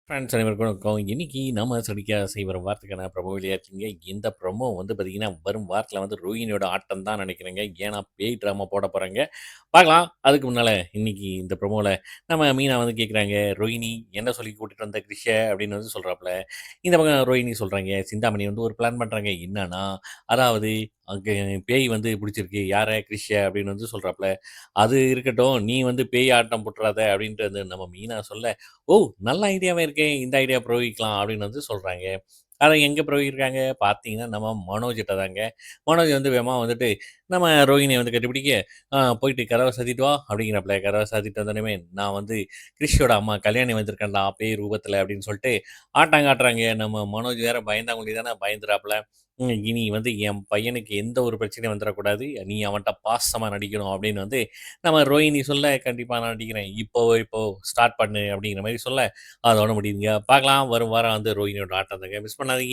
Friends அனைவருக்கும் வணக்கம். இன்னைக்கு நம்ம சடிக்கா செய்வர வாரத்துக்கான ப்ரொமோ வெளியாச்சுங்க. இந்த ப்ரொமோ வந்து பார்த்தீங்கன்னா, வரும் வாரத்தில வந்து ரோஹிணியோட ஆட்டம் தான் நெனைக்கிறேங்க. ஏன்னா, பேய் ட்ராமா போட போறாங்க. பார்க்கலாம். அதுக்கு முன்னால இன்னைக்கு இந்த ப்ரொமோல நம்ம மீனா வந்து கேட்குறாங்க, "ரோஹிணி என்ன சொல்லி கூட்டிட்டு வந்த கிரிஷ?" அப்படின்னு வந்து சொல்றாப்புல. இந்த பக்கம் ரோஹிணி சொல்றாங்க, சிந்தாமணி வந்து ஒரு பிளான் பண்றாங்க. என்னன்னா, அதாவது அங்க பேய் வந்து புடிச்சிருக்கு. யார? கிரிஷ அப்படின்னு வந்து சொல்றாப்புல. "அது இருக்கட்டும். நீ வந்து பேய் ஆட்டம் போட்டுறாத" அப்படின்ட்டு வந்து நம்ம மீனா சொல்ல, "ஓ! நல்ல ஐடியாவே இருக்கே! இந்த ஐடியா பிரயோகிக்கலாம்." அப்படின்னு வந்து சொல்றாங்க. அத எங்க பிரயோகிக்கிறாங்க பார்த்தீங்கன்னா, நம்ம மனோஜ்ட்ட தாங்க. மனோஜ் வந்து வேகமா வந்துட்டு, நம்ம ரோகிணிய வந்து கட்டிப்பிடிக்க, போயிட்டு கதவ சாத்திட்டு வா" அப்படிங்கிறாப்புல. கதவ சாத்திட்டு வந்தோனமே, "நான் வந்து கிரிஷோட அம்மா கல்யாணி வந்திருக்கேன்டா பேய் ரூபத்தில" அப்படின்னு சொல்லிட்டு ஆட்டம் காட்டுறாங்க. நம்ம மனோஜ் வேற பயந்தாங்குழி தானே பயந்துறாப்புல. "இனி வந்து என் பையனுக்கு எந்த ஒரு பிரச்சனையும் வந்துறக்கூடாது. நீ அவன்ட்ட பாசமா நடிக்கணும்." அப்படின்னு வந்து நம்ம ரோஹிணி சொல்ல, "கண்டிப்பா நான் நடிக்கிறேன். இப்போ ஸ்டார்ட் பண்ணு." அப்படிங்கிற மாரி சொல்ல, அதோட முடியுதுங்க. பார்க்கலாம் வரும் வாரம் வந்து ரோஹிணியோட ஆட்டத்த மிஸ் பண்ணாதீங்க.